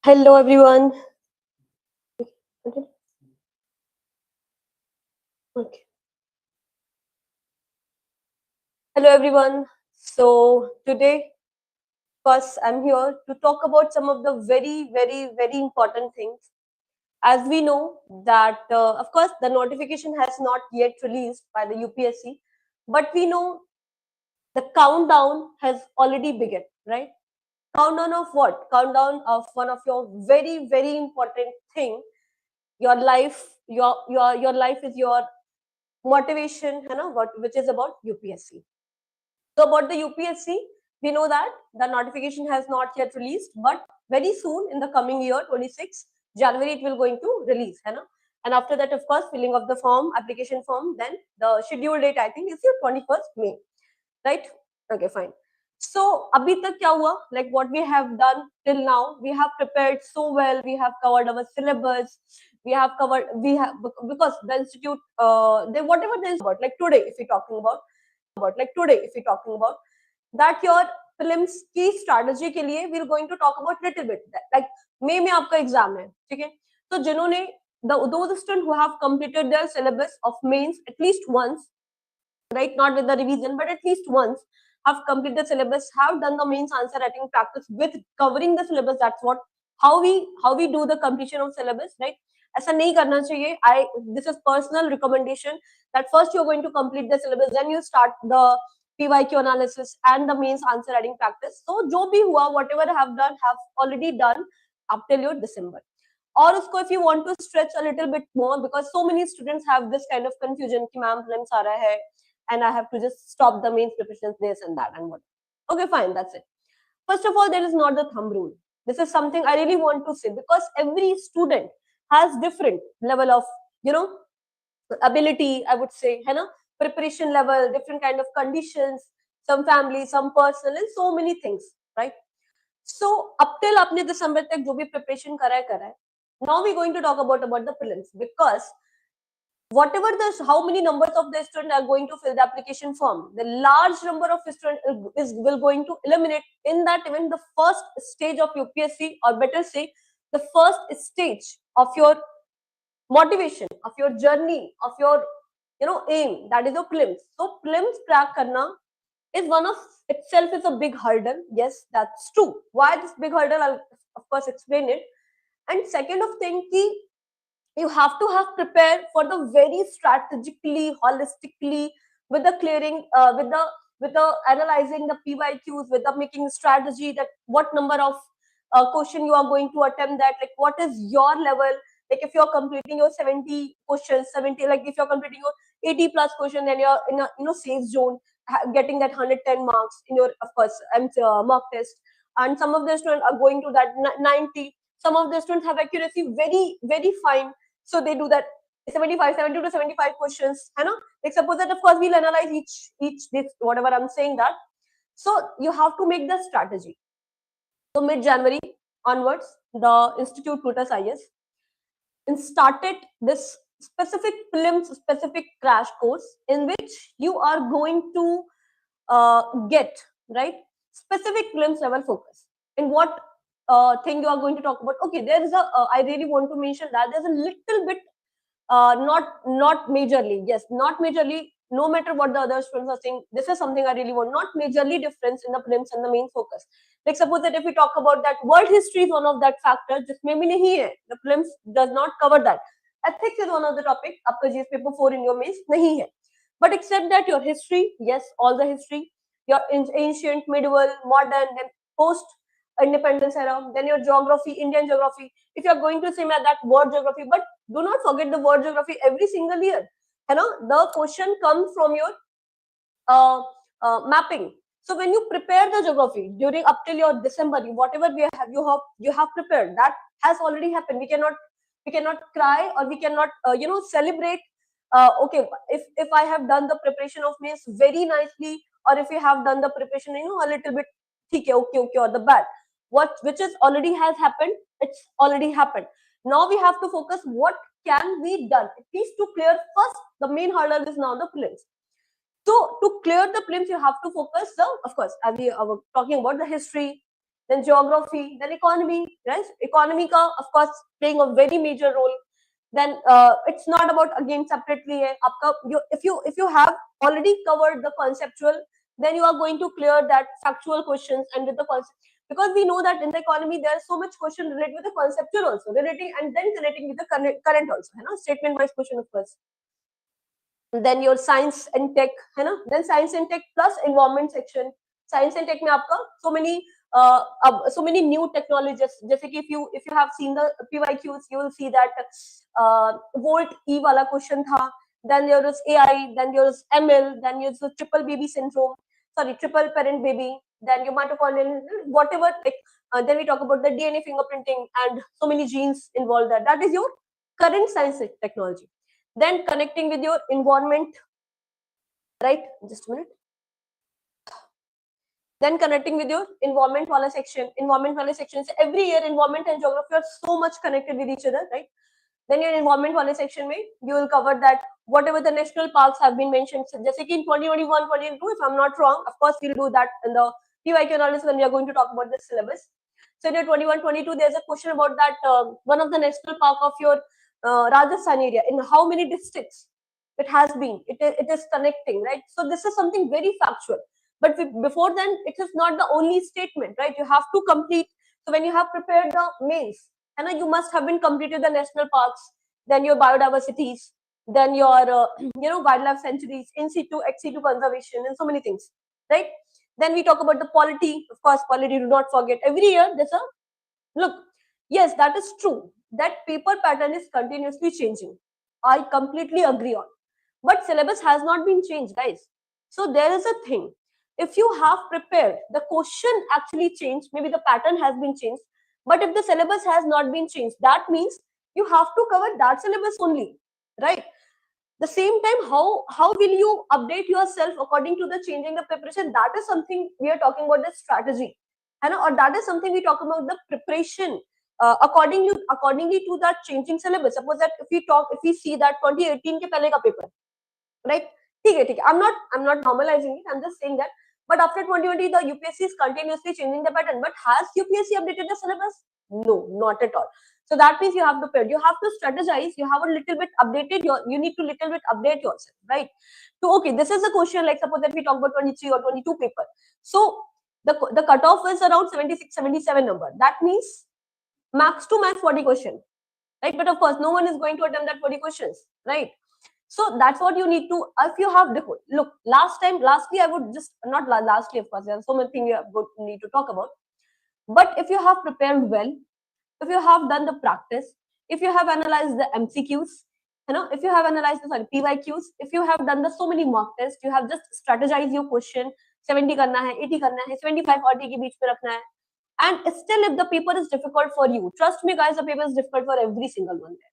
Hello everyone. Okay. Okay. Hello everyone. So today, first, I'm here to talk about some of the very important things. As we know that, of course, the notification has not yet released by the UPSC, but we know the countdown has already begun, right? Countdown of what? Countdown of one of your very important thing. Your life, your life is your motivation, which is about UPSC. So about the UPSC, we know that the notification has not yet released, but very soon in the coming year, 26 January, it will going to release, And after that, of course, filling of the form, application form, then the schedule date, I think, is your 21st May, right? Okay, fine. So, abhi tak kya hua? Like what we have done till now, we have prepared so well. We have covered our syllabus. We have because the institute, they whatever they about. Like today, if we're talking about that your prelims की strategy के लिए we're going to talk about little bit like May में आपका exam है, ठीक है? तो जिन्होंने those students who have completed their syllabus of mains at least once, right? Not with the revision, but at least once have completed the syllabus, have done the mains answer writing practice with covering the syllabus. That's what how we do the completion of syllabus, right? ऐसा नहीं करना चाहिए. This is personal recommendation that first you're going to complete the syllabus, then you start the PYQ analysis and the mains answer writing practice. So जो भी हुआ, whatever have already done up till your December. और उसको if you want to stretch a little bit more, because so many students have this kind of confusion कि ma'am prelims आ रहा है and I have to just stop the mains preparations, this and that and what. Okay, fine, that's it. First of all, there is not the thumb rule. This is something I really want to say, because every student has different level of, ability, I would say, preparation level, different kind of conditions, some family, some personal, and so many things, right? So up till apne December tak jo bhi preparation kara hai. Now we're going to talk about the prelims, because whatever how many numbers of the students are going to fill the application form, the large number of students will going to eliminate in that even the first stage of UPSC, or better say the first stage of your motivation, of your journey, of your aim, that is your prelims. So prelims crack karna is one of itself is a big hurdle. Yes, that's true. Why this big hurdle? I'll of course explain it. And second of thing, you have to have prepared for the very strategically, holistically, with the clearing, with the analyzing the PYQs, with the making strategy that what number of question you are going to attempt, that like what is your level, like if you're completing your 70 questions, 70, like if you're completing your 80 plus question, then you're in a safe zone, getting that 110 marks in your, of course, mock test. And some of the students are going to that 90. Some of the students have accuracy very fine, so they do that 70 to 75 questions, like suppose that of course we'll analyze each this whatever I'm saying that. So you have to make the strategy. So mid-January onwards, the Institute PLUTUS IAS started this specific prelims specific crash course, in which you are going to get, right, specific prelims level focus. In what thing you are going to talk about? Okay, there is a I really want to mention that there's a little bit, not majorly, yes, not majorly, no matter what the other students are saying, this is something I really want, not majorly difference in the prelims and the main focus. Like suppose that if we talk about that world history is one of that factors, jisme bhi nahi hai, the prelims does not cover that. Ethics is one of the topic, आपका GS paper 4 in your mains nahi hai. But except that your history, yes, all the history, your ancient, medieval, modern, then post independence era, then your geography, Indian geography. If you are going to say that world geography, but do not forget the world geography every single year. The question comes from your mapping. So when you prepare the geography during up till your December, whatever you have prepared, that has already happened. We cannot cry, or we cannot celebrate. Okay, if I have done the preparation of mains very nicely, or if you have done the preparation a little bit okay, or the bad, which is already has happened, it's already happened. Now we have to focus what can be done, at least to clear first. The main hurdle is now the prelims. So to clear the prelims, you have to focus, of course, as we were talking about the history, then geography, then economy, right? Economy ka of course playing a very major role. Then it's not about again separately hai aapka if you have already covered the conceptual, then you are going to clear that factual questions and with the concept, because we know that in the economy there are so much question related with the conceptual also, relating and then connecting with the current also, you know, statement wise question of course. Then your science and tech, है ना, then science and tech plus environment section. Science and tech में आपका so many new technologies, जैसे कि if you have seen the PYQs, you will see that volt E वाला question था. Then there is AI, then there is ML, then there is the triple baby syndrome, sorry, triple parent baby, then your mitochondrial, whatever, like then we talk about the DNA fingerprinting and so many genes involved there. That is your current science technology. Then connecting with your environment, right? Just a minute. Then connecting with your environment wala section. Environment wala section, so every year environment and geography are so much connected with each other, right? Then your environment wala section mein you will cover that whatever the national parks have been mentioned. So just like in 2021, 2022, if I'm not wrong, of course we'll do that in the PYQ analysis when we are going to talk about the syllabus. So in your 21, 22, there's a question about that one of the national park of your Rajasthan area, in how many districts it has been, it is connecting, right? So this is something very factual. But before then, it is not the only statement, right? You have to complete. So when you have prepared the mains, and you must have been completed the national parks, then your biodiversities, then your wildlife sanctuaries, in situ, ex situ conservation, and so many things, right? Then we talk about the polity. Of course, polity, do not forget. Every year there's a look. Yes, that is true. That paper pattern is continuously changing. I completely agree on. But syllabus has not been changed, guys. So there is a thing. If you have prepared, the question actually changed, maybe the pattern has been changed, but if the syllabus has not been changed, that means you have to cover that syllabus only, right? The same time, how will you update yourself according to the changing the preparation? That is something we are talking about, the strategy, or that is something we talk about the preparation accordingly to that changing syllabus. Suppose that if we see that 2018 ke pehle ka paper, right? ठीक है. I'm not normalizing it. I'm just saying that. But after 2020, the UPSC is continuously changing the pattern. But has UPSC updated the syllabus? No, not at all. So that means you have to prepare. You have to strategize. You have a little bit updated. You need to little bit update yourself, right? So okay, this is a question. Like suppose that we talk about 23 or 22 paper. So the cutoff is around 76, 77 number. That means max to max 40 question, right? But of course, no one is going to attempt that 40 questions, right? So that's what you need to, if you have the, look, lastly, I would just, not lastly, of course, there are so many things you need to talk about. But if you have prepared well, if you have done the practice, if you have analyzed the MCQs, if you have analyzed the PYQs, if you have done the so many mock tests, you have just strategized your question, 70 karna hai, 80 karna hai, 75 40 ke beech mein rakhna hai. And still, if the paper is difficult for you, trust me guys, the paper is difficult for every single one there.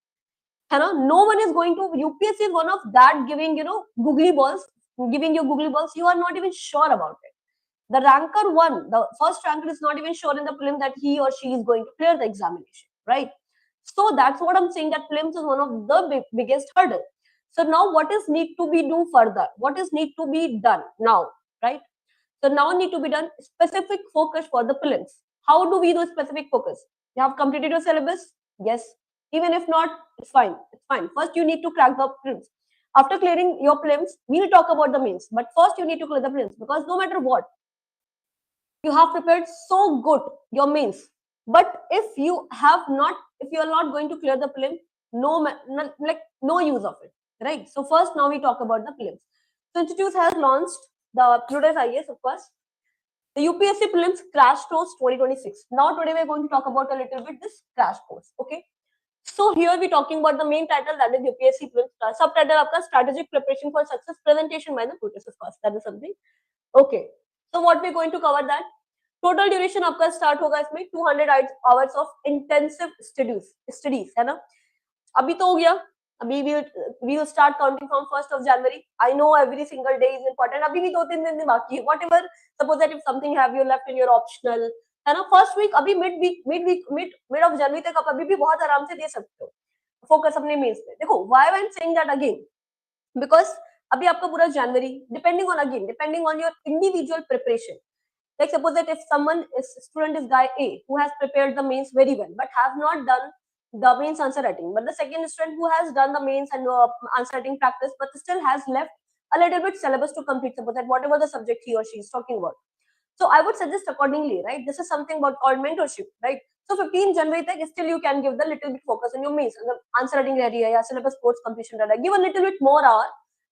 No one is going to, UPSC is one of that giving, googly balls, giving you googly balls, you are not even sure about it. The ranker one, the first ranker is not even sure in the prelim that he or she is going to clear the examination, right? So that's what I'm saying, that prelims is one of the biggest hurdle. So now what is need to be do further? What is need to be done now, right? So now need to be done specific focus for the prelims. How do we do specific focus? You have completed your syllabus? Yes. Even if not, it's fine. It's fine. First, you need to crack the prelims. After clearing your prelims, we'll talk about the mains. But first, you need to clear the prelims, because no matter what, you have prepared so good your mains. But if you are not going to clear the prelim, no use of it, right? So first, now we talk about the prelims. So Institute has launched the PLUTUS IAS, of course, the UPSC Prelims Crash Course 2026. Now today we're going to talk about a little bit this crash course, okay? So here we're talking about the main title, that is UPSC Prelims. Subtitle आपका Strategic Preparation for Success, presentation by the PLUTUS, of course. That is something. Okay. So what we're going to cover that. Total duration आपका start होगा इसमें 200 hours of intensive studies, है ना? अभी तो हो गया. अभी we will start counting from 1st of January. I know every single day is important. अभी भी 2-3 दिन बाकी है. Whatever. Suppose that if something have you left in your optional, है ना, फर्स्ट वीक अभी मिड ऑफ जनवरी तक आप अभी भी बहुत आराम से दे सकते हो फोकस अपने मेंस पे. देखो why I am saying that again, because अभी आपका पूरा जनवरी depending on your individual preparation. Like suppose that if student is guy A who has prepared the mains very well but have not done the mains answer writing, but the second student who has done the mains and answer writing practice but still has left a little bit syllabus to complete, suppose that whatever the subject he or she is talking about. So I would suggest accordingly, right? This is something about called mentorship, right? So 15 January तक still you can give the little bit focus on your mains, answer writing ready है या syllabus course completion ready, give a little bit more hour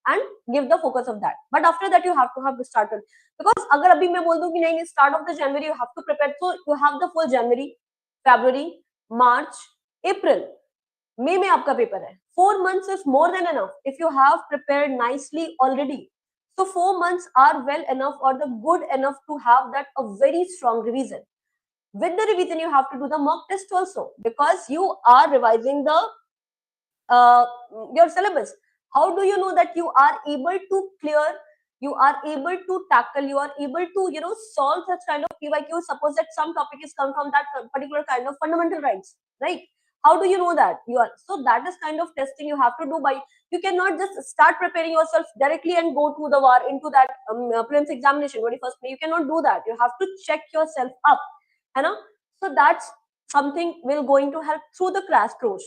and give the focus of that. But after that you have to have started, because अगर अभी मैं बोल दूं कि नहीं start of the January you have to prepare, so you have the full January, February, March, April, May में आपका paper है. 4 months is more than enough if you have prepared nicely already. So 4 months are well enough or the good enough to have that a very strong revision. With the revision, you have to do the mock test also, because you are revising the your syllabus. How do you know that you are able to clear, you are able to tackle, you are able to solve such kind of PYQ? Suppose that some topic is come from that particular kind of fundamental rights, right? How do you know that you are? So that is kind of testing you have to do by. You cannot just start preparing yourself directly and go to the war into that prelims examination 21st May. You cannot do that. You have to check yourself up, you know. So that's something will going to help through the crash course.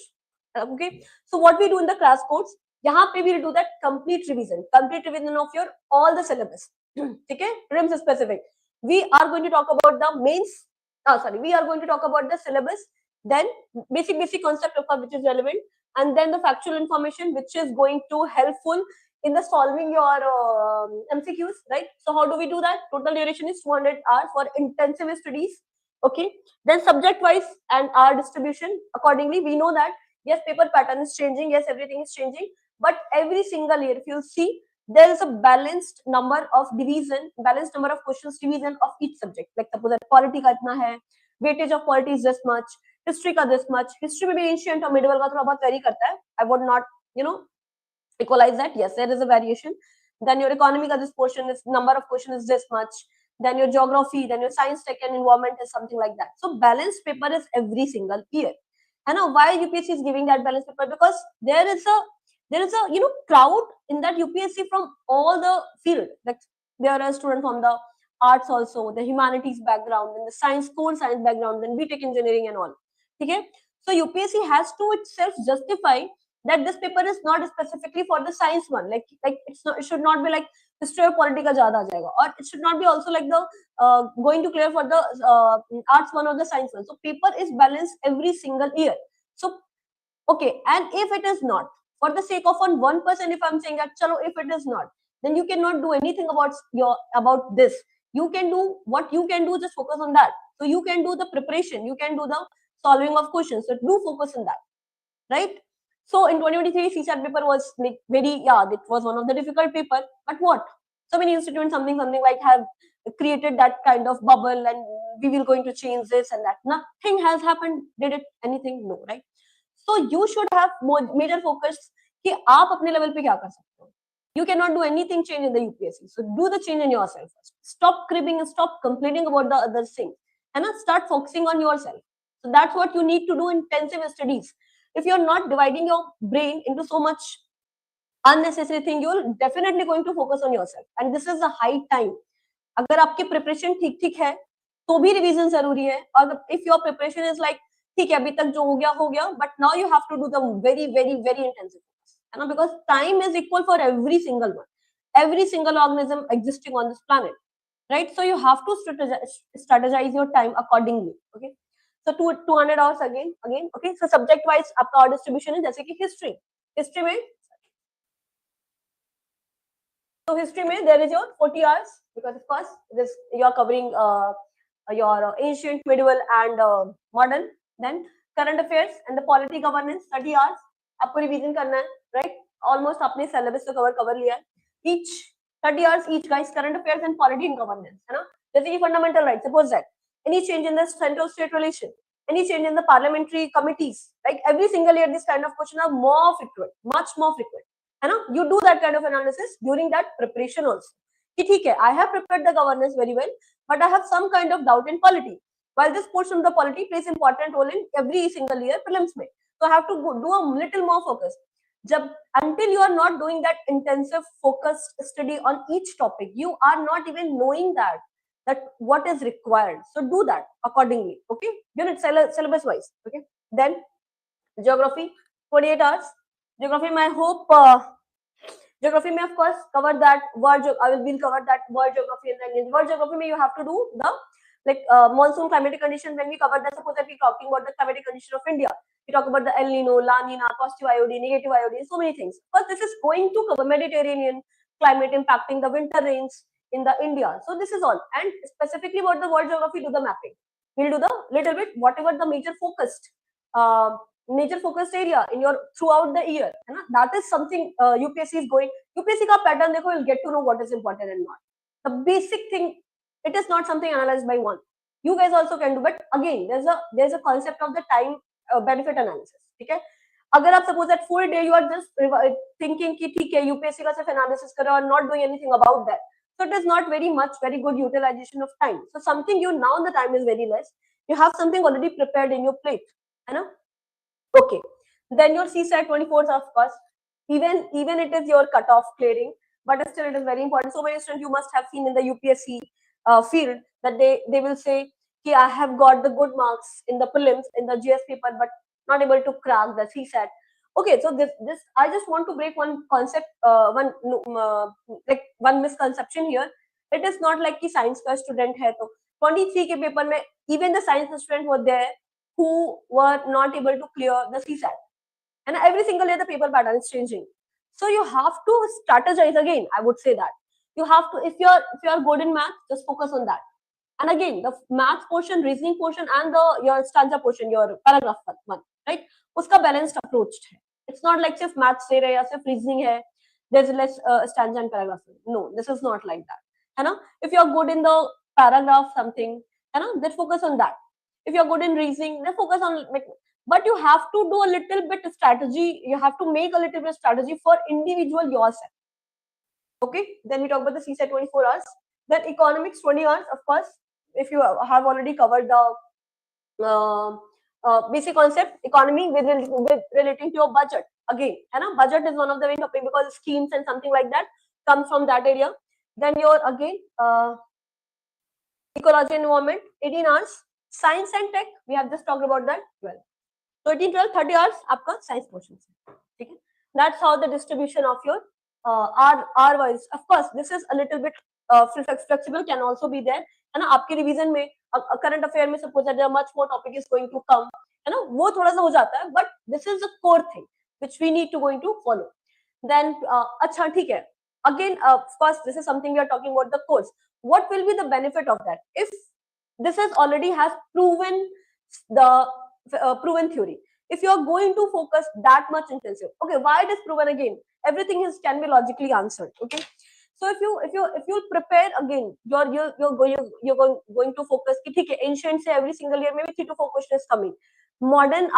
Okay. So what we do in the crash course, यहाँ पे we will do that complete revision of your all the syllabus. Okay, prelims specific. We are going to talk about the mains. We are going to talk about the syllabus. Then basic concept of which is relevant, and then the factual information which is going to helpful in the solving your MCQs, right? So how do we do that? Total duration is 200 hours for intensive studies. Okay, then subject wise and hour distribution accordingly. We know that yes, paper pattern is changing, yes, everything is changing, but every single year if you see, there is a balanced number of division, balanced number of questions division of each subject. Like suppose that polity का इतना है, weightage of polity is this much, history का this much. History में भी ancient और medieval का थोड़ा बहुत vary करता है. I would not equalize that. Yes, there is a variation. Then your economy का this portion is, number of question is this much. Then your geography, then your science, tech and environment is something like that. So balanced paper is every single year. And now why UPSC is giving that balanced paper? Because there is a crowd in that UPSC from all the field. Like there are students from the arts also, the humanities background, then the science, core science background, then BTech engineering and all. Okay, so UPSC has to itself justify that this paper is not specifically for the science one. Like it should not be like history or polity का ज़्यादा आ जाएगा, or it should not be also like the going to clear for the arts one or the science one. So paper is balanced every single year. So okay, and if it is not, for the sake of on 1%, if I'm saying that chalo, if it is not, then you cannot do anything about this. You can do what you can do, just focus on that. So you can do the preparation, you can do the solving of questions. So do focus on that, right? So in 2023, CSAT paper was like it was one of the difficult paper. But what? So many institutions, something like have created that kind of bubble, and we will going to change this and that. Nothing has happened. Did it anything? No, right? So you should have more major focus कि आप अपने level पे क्या कर सकते हो. You cannot do anything change in the UPSC. So do the change in yourself first. Stop cribbing and stop complaining about the other thing, and start focusing on yourself. So that's what you need to do in intensive studies. If you're not dividing your brain into so much unnecessary thing, you're definitely going to focus on yourself. And this is a high time. अगर आपकी preparation ठीक है, तो भी revision जरूरी है. और if your preparation is like ठीक है अभी तक जो हो गया, but now you have to do the very intensive, है ना? Because time is equal for every single one, every single organism existing on this planet, right? So you have to strategize your time accordingly. Okay. So 200 hours again. Okay. So subject wise आपका और distribution है जैसे कि history में. So history में there is your 40 hours, because of course this you are covering your ancient, medieval and modern. Then current affairs and the polity governance 30 hours आपको revision करना है, right? Almost आपने syllabus तो cover लिया है. Each 30 hours each, guys. Current affairs and polity and governance, है ना? जैसे कि fundamental rights. Suppose that any change in the central state relation, any change in the parliamentary committees, like every single year this kind of question are more frequent, much more frequent, है ना? You do that kind of analysis during that preparation also. कि ठीक है, I have prepared the governance very well, but I have some kind of doubt in polity. While this portion of the polity plays important role in every single year prelims में, so I have to do a little more focus. Until you are not doing that intensive focused study on each topic, you are not even knowing that that what is required. So do that accordingly. Okay, unit syllabus wise. Okay, then geography 28 hours. Geography may hope geography may of course cover that word. I will cover that word geography and then word geography may you have to do the like monsoon climatic condition. When we cover that, suppose that we're talking about the climatic condition of India, we talk about the El Nino, La Nina, positive IOD, negative IOD, so many things. But this is going to cover Mediterranean climate impacting the winter rains in the India. So this is all. And specifically about the world geography, do the mapping. We'll do the little bit whatever the major focused area in your throughout the year. That is something UPSC is going. UPSC ka pattern dekho, you'll get to know what is important and not. The basic thing, it is not something analyzed by one. You guys also can do, but again, there's a concept of the time benefit analysis. Okay, अगर आप suppose that full day you are just thinking कि ठीक है UPSC का सिर्फ analysis करो और not doing anything about that, so it is not very good utilization of time. So something you now the time is very less. You have something already prepared in your plate, है ना? Okay, then your CSAT 24 of course, even it is your cutoff clearing, but still it is very important. So many students you must have seen in the UPSC field that they will say, "Ki I have got the good marks in the prelims in the GS paper, but not able to crack the CSAT." Okay, so this I just want to break one concept, one misconception here. It is not like ki science ka student hai to 23 ke paper mein even the science student were there who were not able to clear the CSAT. And every single year the paper pattern is changing. So you have to strategize again. I would say that you have to, if you're good in math, just focus on that. And again, the math portion, reasoning portion, and your stanza portion, your paragraph one, right? Uska balanced approach hai. It's not like sirf math se rahe ya sirf reasoning hai. There's less stanza and paragraph. No, this is not like that. है ना? If you're good in the paragraph something, है ना? Then focus on that. If you're good in reasoning, then focus on like. But you have to do a little bit of strategy. You have to make a little bit of strategy for individual yourself. Okay. Then we talk about the CSAT 24 hours. Then economics 20 hours. Of course, if you have already covered the basic concept, economy with relating to your budget. Again, है ना? Budget is one of the main topic because schemes and something like that comes from that area. Then your again ecology and environment 18 hours. Science and tech we have just talked about that 12. So 18, 12, 30 hours आपका science portion है, ठीक है? That's how the distribution of your R wise. Of course, this is a little bit flexible, can also be there. है ना? आपके revision में current affair में suppose that there are much more topic is going to come, है ना? वो थोड़ा सा हो जाता है, but this is the core thing which we need to going to follow. Then अच्छा ठीक है. Again, of course, this is something we are talking about the course. What will be the benefit of that? If this has already has proven the proven theory. If you are going to focus that much intensive, okay, why it is proven again? Everything can be logically answered. Okay, so if you prepare again, you're going to focus. Okay, ancient say every single year maybe 3 to 4 questions coming. Modern,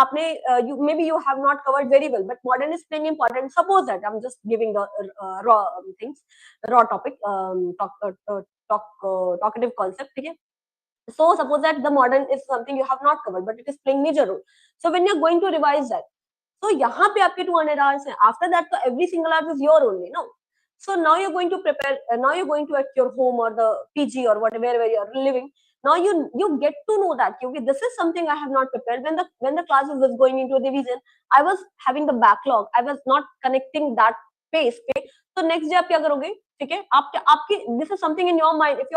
maybe you have not covered very well, but modern is playing important. Suppose that I'm just giving the raw things, raw topic, talkative concept. Okay. So suppose that the modern is something you have not covered, but it is playing major role. So when you're going to revise that, so यहाँ पे आपके 200 hours हैं. After that, so every single hour is your only, no? So now you're going to prepare. Now you're going to at your home or the PG or whatever where you're living. Now you get to know that okay, this is something I have not prepared. When the classes was going into revision, I was having the backlog. I was not connecting that pace. Okay? So next day आप क्या करोगे? ठीक है? आपके this is something in your mind. If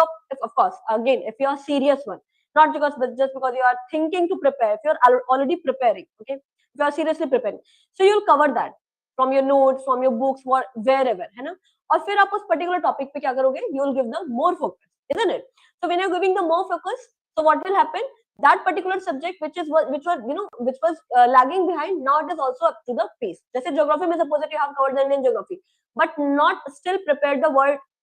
of course again if you are serious one, not because but just because you are thinking to prepare. If you are already preparing, okay, if you are seriously preparing, so you'll cover that from your notes, from your books, wherever, है ना? और फिर आप उस particular topic पे क्या करोगे? You will give the more focus, isn't it? So when you're giving the more focus, so what will happen? That particular subject which was lagging behind, now it is also up to the pace. जैसे geography में suppose that you have covered the Indian geography, but not still prepared the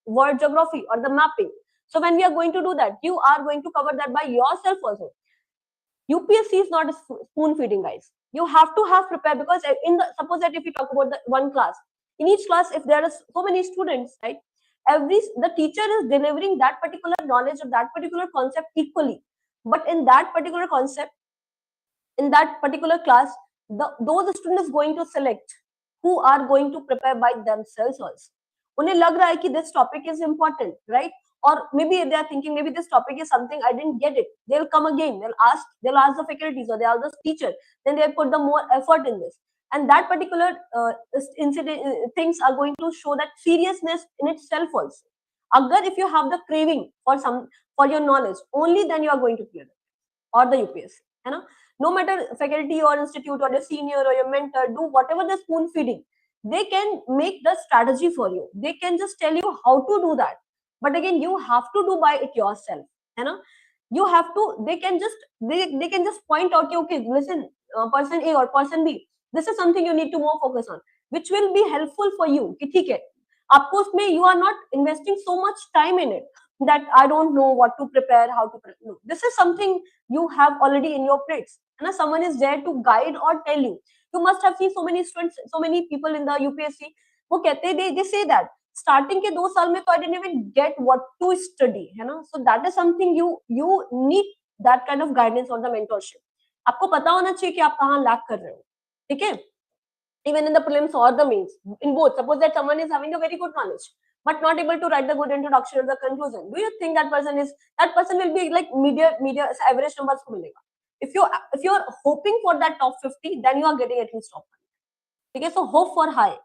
world geography or the mapping. So when we are going to do that, you are going to cover that by yourself also. UPSC is not a spoon feeding, guys. You have to have prepared because suppose that if you talk about the one class, in each class if there are so many students, right? The teacher is delivering that particular knowledge of that particular concept equally, but in that particular concept, in that particular class, those students going to select who are going to prepare by themselves also. उन्हें लग रहा है कि this topic is important, right? or maybe they are thinking maybe this topic is something I didn't get it, they'll come again, they'll ask the faculties or they'll ask the teacher, then they'll put the more effort in this, and that particular incident things are going to show that seriousness in itself also. Agar if you have the craving for for your knowledge, only then you are going to clear it or the UPSC, है ना? No matter faculty or institute or your senior or your mentor, do whatever the spoon feeding, they can make the strategy for you, they can just tell you how to do that, but again you have to do by it yourself, है ना? You have to, they can just point out, okay, listen, person A or person B, this is something you need to more focus on, which will be helpful for you कि ठीक है, आपको उसमें you are not investing so much time in it that I don't know what to prepare, how to prepare. No, this is something you have already in your plates, and someone is there to guide or tell you. You must have seen so many students, so many people in the UPSC, वो कहते हैं, they say that starting के 2 साल में तो I didn't even get what to study, है ना? So that is something you need that kind of guidance or the mentorship. आपको पता होना चाहिए कि आप कहाँ lack कर रहे हो, ठीक है? Even in the prelims or the mains, in both, suppose that someone is having a very good knowledge but not able to write the good introduction or the conclusion, do you think that person will be like media average numbers को मिलेगा? If you're hoping for that top 50, then you are getting at least top 100. Okay, so hope for high,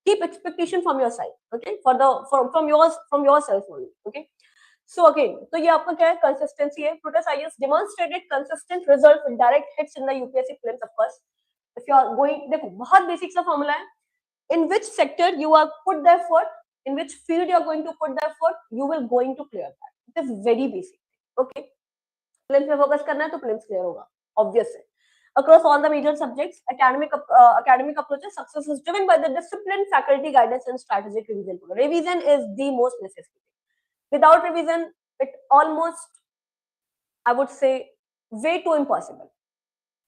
keep expectation from your side, okay, from yourself only, okay. So again, तो ये आपका क्या है, consistency है. PLUTUS IAS demonstrated consistent results with direct hits in the UPSC prelims, of course. If you are going, देखो बहुत basic सा formula है. In which sector you are put the effort, in which field you are going to put the effort, you will going to clear that. It is very basic. Okay, prelims में focus करना है तो prelims clear होगा, obvious है. Across all the major subjects, academic approaches, success is driven by the disciplined faculty guidance and strategic revision. Revision is the most necessary. Without revision, it almost, I would say, way too impossible.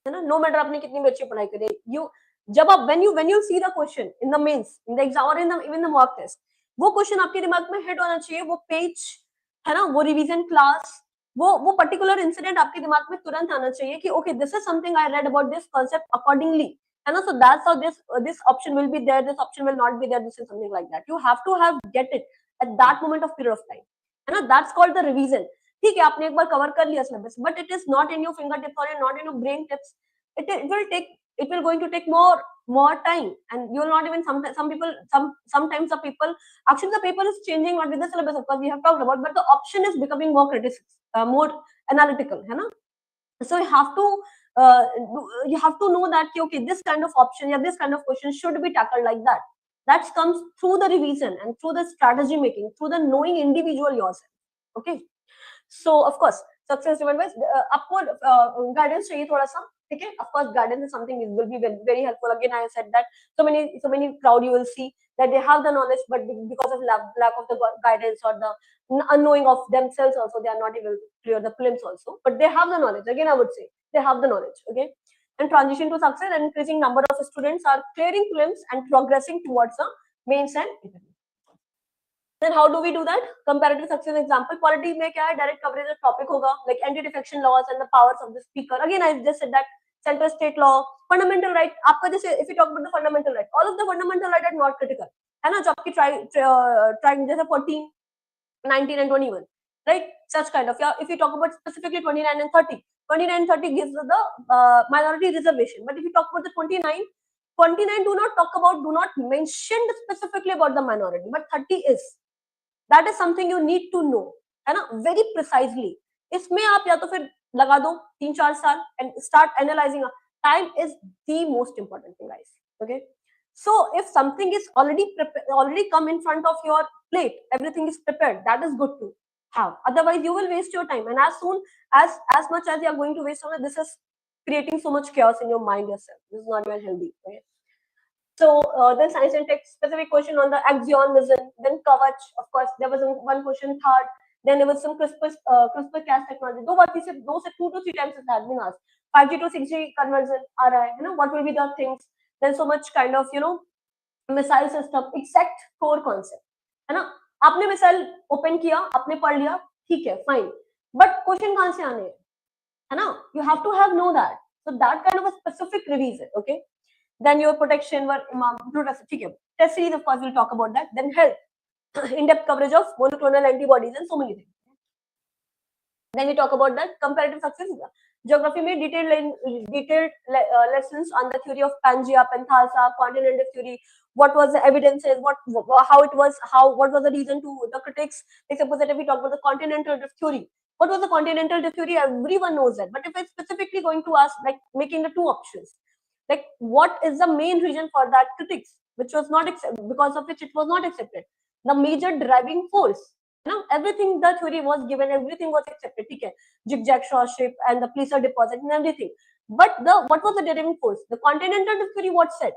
है ना? No matter आपने कितनी भी अच्छी पढ़ाई करें, जब आप when you see the question in the mains, in the exam or even the mock test, वो question आपके दिमाग में hit होना चाहिए, वो page, है ना, वो revision class, वो particular incident आपके दिमाग में तुरंत आना चाहिए कि okay, this is something I read about this concept accordingly, है ना? So that's how this option will be there, this option will not be there, this is something like that. You have to have get it at that moment of period of time, है ना? That's called the revision. ठीक है, आपने एक बार cover कर लिया syllabus, but it is not in your fingertips और not in your brain tips. It will going to take more time, and you will not even sometimes the people, actually the paper is changing not with the syllabus, of course we have talked about, but the option is becoming more critical, more analytical, है ना? So you have to know that okay, this kind of option, yeah, this kind of question should be tackled like that. That comes through the revision and through the strategy making, through the knowing individual yourself. Okay, so of course success driven by आपको guidance चाहिए थोड़ा सा, ठीक है? Of course guidance is something that will be very, very helpful. Again I said that so many crowd you will see that they have the knowledge, but because of lack of the guidance or the unknowing of themselves also, they are not able to clear the prelims also, but they have the knowledge. Again I would say they have the knowledge, okay. And transition to success, and increasing number of students are clearing prelims and progressing towards the mains and interview. Then how do we do that? Comparative success example. Polity में क्या है? Direct coverage of topic होगा, like anti-defection laws and the powers of the speaker. Again, I just said that central state law, fundamental right. आपका जैसे if you talk about the fundamental right, all of the fundamental right are not critical, है ना? जो आपकी try जैसे 14, 19 and 21, right? Such kind of, yeah. If you talk about specifically 29 and 30, 29 and 30 gives the minority reservation. But if you talk about the 29 do not mention specifically about the minority, but 30 is. That is something you need to know, है ना, very precisely. इसमें आप या तो फिर लगा दो 3-4 साल and start analyzing. Time is the most important thing, guys. Okay, so if something is already come in front of your plate, everything is prepared, that is good to have. Otherwise you will waste your time, and as much as you are going to waste time, this is creating so much chaos in your mind yourself. This is not even healthy. Okay? So then science and tech specific question on the axion vision, then Kavach, of course there was one question third, then there was some CRISPR-Cas technology. 2 से 3 times it has been asked. 5G to 6G conversion आ रहा है, you know, what will be the things? Then so much kind of, you know, missile system, exact core concept, है ना? आपने missile open किया, आपने पढ़ लिया, ठीक है, fine, but question कहाँ से आने हैं, है ना? You have to have know that. So that kind of a specific revision, okay. Then your protection were ठीक है, test series, of course we'll talk about that. Then health, in-depth coverage of monoclonal antibodies and so many things. Then we talk about that comparative success. Geography में detailed lessons on the theory of Pangea, Penthalsa, continental theory. What was the evidences? How it was? What was the reason to the critics? Like suppose that if we talk about the continental drift theory, what was the continental drift theory? Everyone knows that. But if it's specifically going to ask, like making the two options, like what is the main reason for that critics, which was not because of which it was not accepted? The major driving force. Now everything the theory was given, everything was accepted. Okay, zigzag ship and the placer deposit and everything. But what was the driving force? The continental drift theory what said?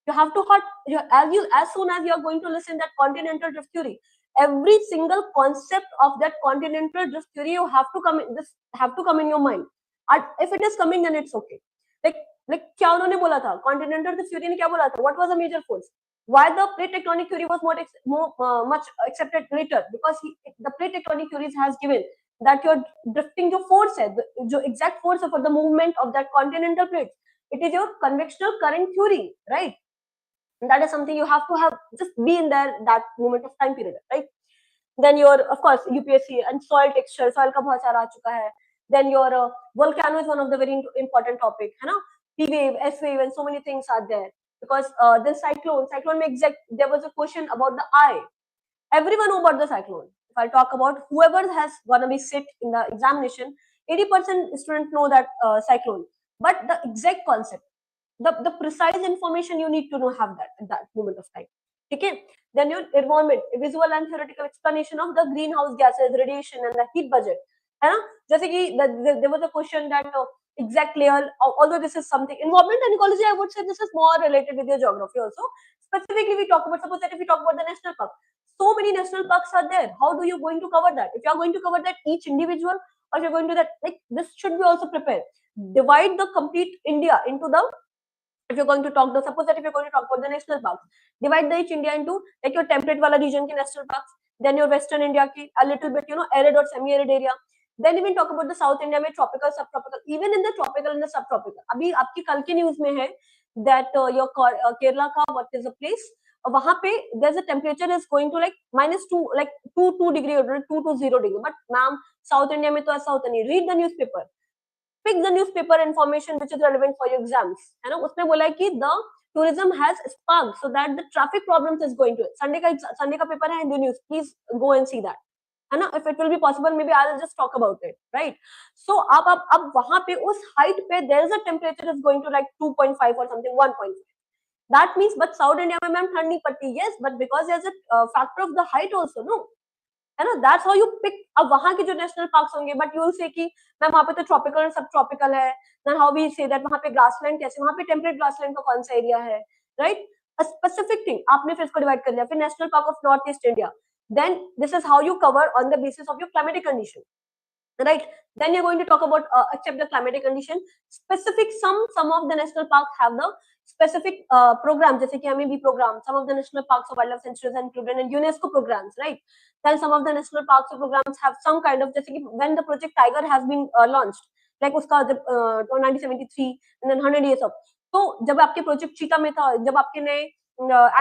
You have to as soon as you are going to listen that continental drift theory, every single concept of that continental drift theory you have to come in, this have to come in your mind. And if it is coming, then it's okay. Like क्या उन्होंने बोला था? Continental drift theory ने क्या बोला था? What was the major force? Why the plate tectonic theory was much accepted later? Because the plate tectonic theories has given that you're drifting your force है, जो exact force for the movement of that continental plate. It is your convectional current theory, right? And that is something you have to have just be in there that moment of time period, right? Then your of course UPSC and soil texture, soil का बहुत सारा आ चुका है. Then your volcano is one of the very important topic, है ना? P wave, S wave, and so many things are there. Because the cyclone में exact there was a question about the eye. Everyone know about the cyclone. If I talk about whoever has gonna be sit in the examination, 80% students know that cyclone. But the exact concept, the precise information you need to know have that at that moment of time. Okay. Then your environment, visual and theoretical explanation of the greenhouse gases, radiation, and the heat budget. है ना? जैसे कि there was a question that exact layer, although this is something environment and ecology, I would say this is more related with your geography also. Specifically, we talk about, suppose that if we talk about the national park, so many national parks are there. How do you going to cover that? If you are going to cover that each individual, or if you're going to that, like this should be also prepared. Divide the complete India into the, if you're going to talk the, suppose that if you're going to talk about the national parks, divide the each India into like your temperate wala region ki national parks, then your western India ki a little bit, arid or semi-arid area. Then even talk about the South India में tropical, subtropical, even in the tropical and the subtropical. अभी आपकी कल की news में है that your Kerala का what is the place, वहाँ पे there's a temperature is going to like -2, like 2 degree or 2 to 0 degree. But ma'am South India में तो ऐसा होता नहीं. Read the newspaper. Pick the newspaper information which is relevant for your exams. है ना? उसमें बोला है कि the tourism has sparked so that the traffic problems is going to. Sunday का paper है Hindu news. Please go and see that. है ना? If it will be possible, maybe I'll just talk about it, right? So अब वहाँ पे उस height पे there is a temperature is going to like 2.5 or something 1.5. That means, but South India में ma'am ठंड नहीं पड़ती. Yes, but because there's a factor of the height also, no? है ना? That's how you pick. अब वहाँ के जो national parks होंगे, but you will say कि मैम वहाँ पे तो tropical और subtropical है. Then how we say that वहाँ पे grassland कैसे? वहाँ पे temperate grassland का कौन सा area है, right? A specific thing. आपने फिर इसको divide कर लिया. फिर national park of Northeast India. Then this is how you cover on the basis of your climatic condition, right? Then you're going to talk about accept the climatic condition. Specific some of the national parks have the specific programs, जैसे कि हमें भी program. Some of the national parks or wildlife sanctuaries are included in UNESCO programs, right? Then some of the national parks or programs have some kind of, जैसे कि when the project Tiger has been launched, like उसका जब 1973 and then 100 years of, तो जब आपके project चीता में था, जब आपके नए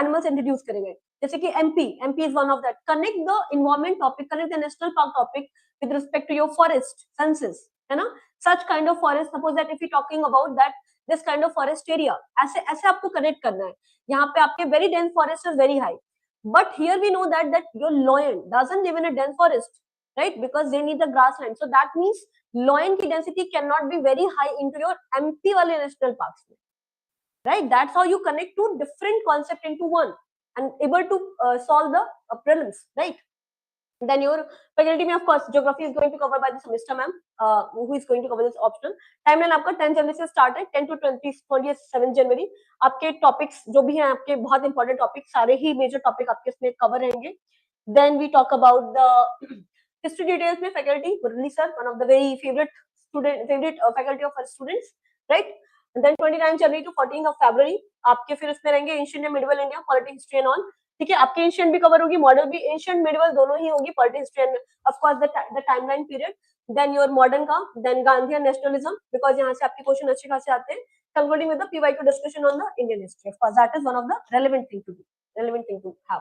animals introduce करेंगे, जैसे कि MP is one of that. Connect the environment topic, connect the national park topic with respect to your forest census, है ना? Such kind of forest, suppose that if we talking about that this kind of forest area, ऐसे आपको connect करना है. यहाँ पे आपके very dense forest is very high, but here we know that your lion doesn't live in a dense forest, right? Because they need the grassland. So that means lion की density cannot be very high into your MP वाले national parks, right? That's how you connect two different concept into one and able to solve the prelims, right? Then your faculty में of course geography is going to cover by the semester ma'am, who is going to cover this optional. Timeline आपका 10 जनवरी से start है, 10 to 27 जनवरी. आपके topics जो भी हैं आपके बहुत important topics, सारे ही major topic आपके इसमें cover रहेंगे. Then we talk about the history details में faculty, Murali sir, one of the very favorite faculty of our students, right? And then 29 January to 14th of February आपके फिर इसमें रहेंगे ancient and medieval India, politics, history and all. ठीक है, आपके ancient भी cover होगी, मॉडल भी, एंशिएंट मिडिवल दोनों ही होगी, politics history and of course the timeline period. Then your modern का, then Gandhi and nationalism, because यहाँ से आपके क्वेश्चन अच्छे खासे आते हैं. Concluding with the PYQ discussion on the Indian history. Of course that is one of the relevant thing to have.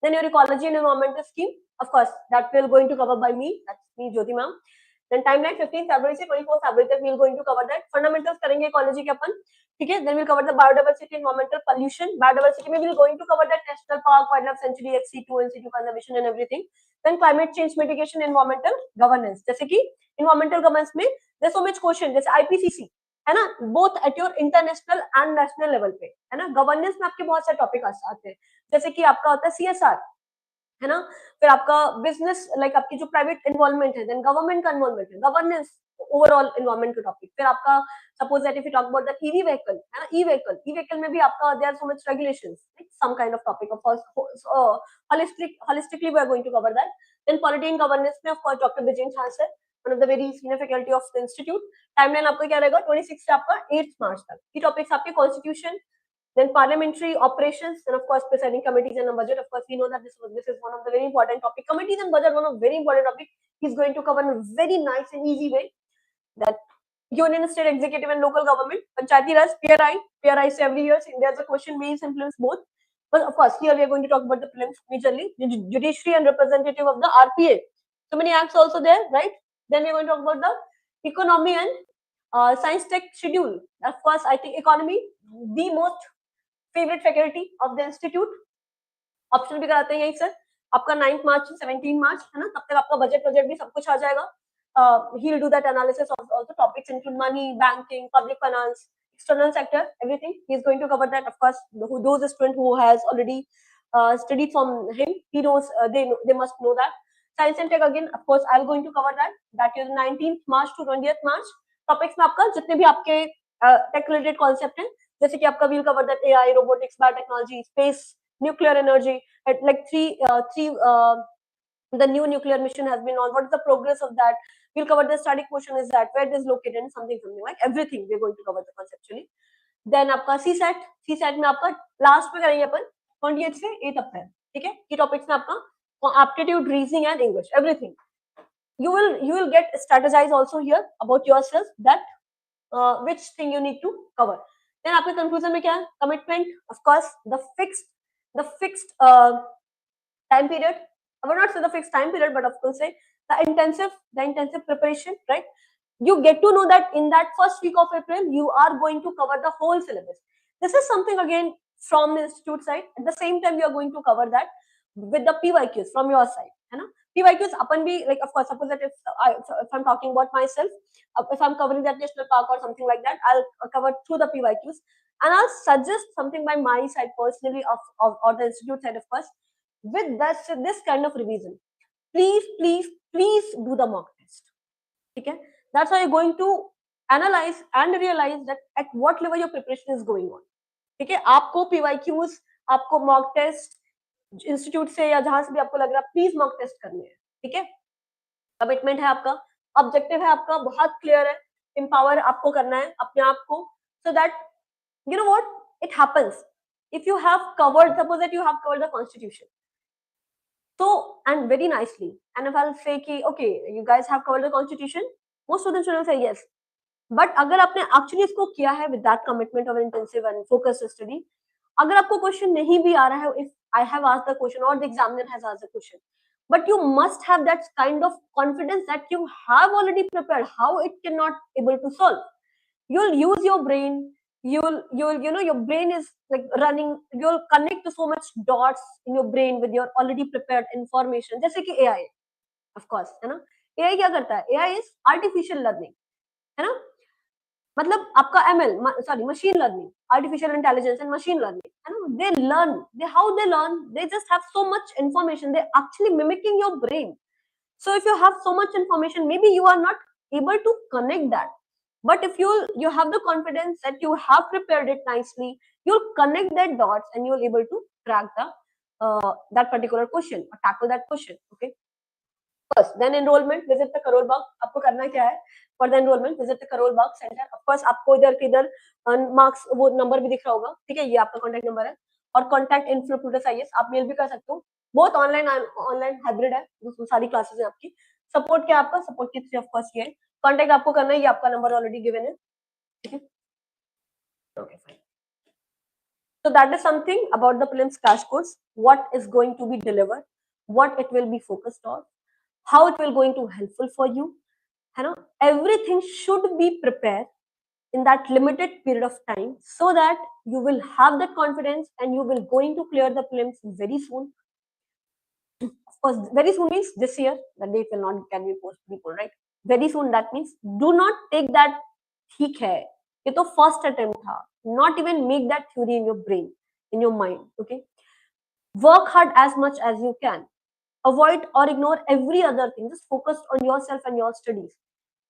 Then your ecology and environmental scheme, of course, that will going to cover by me. That's me, Jyoti Mam. Then timeline 15 February से 24 February तक we will going to cover that. Fundamentals करेंगे ecology के अपन, ठीक है. Then we'll cover the biodiversity, environmental pollution. Biodiversity में we'll going to cover that national park, wildlife sanctuary, XC2, NC2 conservation and everything. Then climate change mitigation, environmental governance. जैसे कि environmental governance में there's so much question, जैसे IPCC है ना, both at your international and national level पे है ना. Governance में आपके बहुत सारे टॉपिक आते हैं, जैसे कि आपका होता है CSR है ना, फिर आपका बिजनेस लाइक आपकी जो प्राइवेट इन्वॉल्वमेंट है, देन गवर्नमेंट का इन्वॉल्वमेंट है, गवर्नेंस ओवरऑल इन्वायरमेंट का टॉपिक. फिर आपका suppose that if you talk about the EV vehicle है ना, ई व्हीकल में भी आपका there are so much regulations, like some kind of topic of holistically we are going to cover that. Then polity and governance में of course Dr. Vijay Chance, one of the very senior faculty of the institute. Timeline आपका क्या रहेगा 26 से आपका 8 मार्च तक. ये topics आपके constitution, then parliamentary operations, and of course presiding committees and a budget. Of course we know that this is one of the very important topic. Committees and budget, one of very important topic. He's going to cover in a very nice and easy way. That union, state executive and local government, panchayati raj, PRI so every year there's a question may influence both, but of course here we are going to talk about the prelims majorly, the judiciary and representative of the RPA. So many acts also there, right? Then we are going to talk about the economy and science tech schedule. Of course I think economy the most favourite faculty of the institute. Option भी कराते हैं यही sir, आपका 9 मार्च से 17 मार्च है ना, तब तक आपका बजट भी सब कुछ आ जाएगा. He will do that analysis of all the topics include money, banking, public finance, external sector, everything. He is going to cover that. Of course, those students who has already studied from him, he knows they must know that. Science and tech again, of course, I am going to cover that. That is 19th March to 20th March. Topics में आपका जितने भी आपके tech related concept हैं, जैसे कि आपका will cover that AI, robotics, biotechnology, space, nuclear energy, like three the new nuclear mission has been on, what is the progress of that. We'll cover the static portion, is that where it is located and something like everything we're going to cover the conceptually. Then आपका CSAT में आपका last में करेंगे अपन 28 से 8 अप्रैल, ठीक है. ये topics में आपका aptitude, reasoning and English, everything. You will get strategize also here about yourself that which thing you need to cover. Then आपके conclusion में क्या है? Commitment, of course, the fixed time period. I would not say the fixed time period, but of course say the intensive preparation, right? You get to know that in that first week of April, you are going to cover the whole syllabus. This is something again from the institute side. At the same time, you are going to cover that with the PYQs from your side, है ना? PYQs अपन भी like of course suppose that if I'm talking about myself, if I'm covering that national park or something like that, I'll cover through the PYQs, and I'll suggest something by my side personally of or the institute side, of course, with this kind of revision. Please do the mock test. Okay, that's how you're going to analyze and realize that at what level your preparation is going on. ठीक है, आपको PYQs, आपको mock test institute से या जहां से भी आपको लग रहा है प्लीज मॉक टेस्ट करने हैं, ठीक है. कमिटमेंट है आपका, ऑब्जेक्टिव है आपका, बहुत क्लियर है, एम्पावर आपको करना है अपने आप को, so that you know what it happens if you have covered, suppose that you have covered the constitution, so and very nicely, and if I'll say ki okay you guys have covered the constitution, most students will say yes, but अगर आपने actually इसको किया है with that commitment of intensive and focused study, अगर आपको question नहीं भी आ रहा है, if I have asked the question or the examiner has asked the question, but you must have that kind of confidence that you have already prepared, how it cannot able to solve. You'll use your brain, you'll you know your brain is like running, you'll connect to so much dots in your brain with your already prepared information. जैसे कि AI, of course, है ना. AI क्या करता है? AI is artificial learning, है ना. मतलब आपका ML, sorry, machine learning, artificial intelligence and machine learning, है ना. They learn, how they learn, they just have so much information, they actually mimicking your brain. So if you have so much information, maybe you are not able to connect that, but if you have the confidence that you have prepared it nicely, you'll connect that dots and you'll able to crack the that particular question or tackle that question. Okay, first then enrollment, visit the Karol Bagh. आपको करना क्या है? For the enrollment, visit the Karol Bagh Center. Of course, आपको इधर किधर marks वो number भी दिख रहा होगा, ठीक है, ये आपका कॉन्टैक्ट नंबर है, और कॉन्टैक्ट इनफ्लो प्लूटस आईएएस, आप मेल भी कर सकते हो, बहुत ऑनलाइन हाइब्रिड है, सारी क्लासेस है आपकी. सपोर्ट क्या आपका? सपोर्ट की ऑफ कोर्स ये है, कॉन्टैक्ट आपको करना है, ये आपका नंबर ऑलरेडी गिवन है, ठीक है. Okay fine. So that is something about the prelims crash course, what is going to be delivered, what it will be focused on, how it will going to helpful for you. You know, everything should be prepared in that limited period of time so that you will have that confidence and you will going to clear the prelims very soon. Of course, very soon means this year. The date will not can be postponed, right? Very soon, that means do not take that ठीक है ये तो first attempt था. Not even make that theory in your brain, in your mind. Okay, work hard as much as you can. Avoid or ignore every other thing. Just focus on yourself and your studies.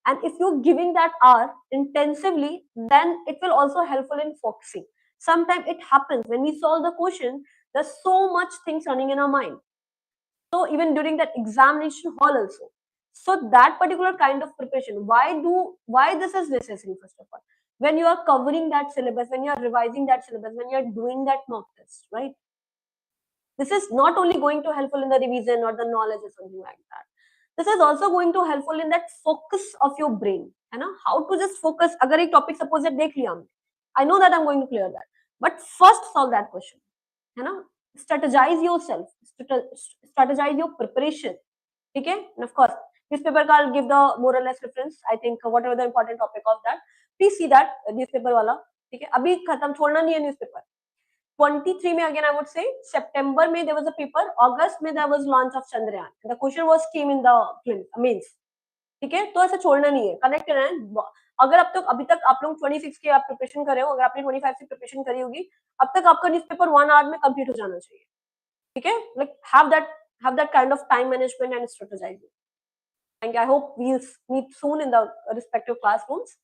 And if you're giving that hour intensively, then it will also helpful in focusing. Sometimes it happens when we solve the question, there's so much things running in our mind. So even during that examination hall also. So that particular kind of preparation, why this is necessary first of all? When you are covering that syllabus, when you are revising that syllabus, when you are doing that mock test, right? This is not only going to helpful in the revision or the knowledge or something like that. This is also going to helpful in that focus of your brain. You know, how to just focus. Agar ek topic suppose that dekh liya, I know that I'm going to clear that. But first solve that question. You know, strategize yourself, strategize your preparation. Okay, and of course, newspaper I'll give the more or less reference. I think whatever the important topic of that, please see that newspaper wala. Okay, abhi khatam chhodna nahi hai newspaper. 23 में again I would say September में there was a paper, August में there was launch of Chandrayaan. The question was came in the mains. ठीक है, तो ऐसा छोड़ना नहीं है, कनेक्ट रहना. अगर अब तक अभी तक आप लोग 26 के आप प्रिपरेशन कर रहे हो, अगर आपने 25 से प्रिपरेशन करी होगी, अब तक आपका न्यूज़पेपर 1 आवर में कंप्लीट हो जाना चाहिए. ठीक है, like have that kind of time management and strategizing. And I hope we'll meet soon in the respective classrooms.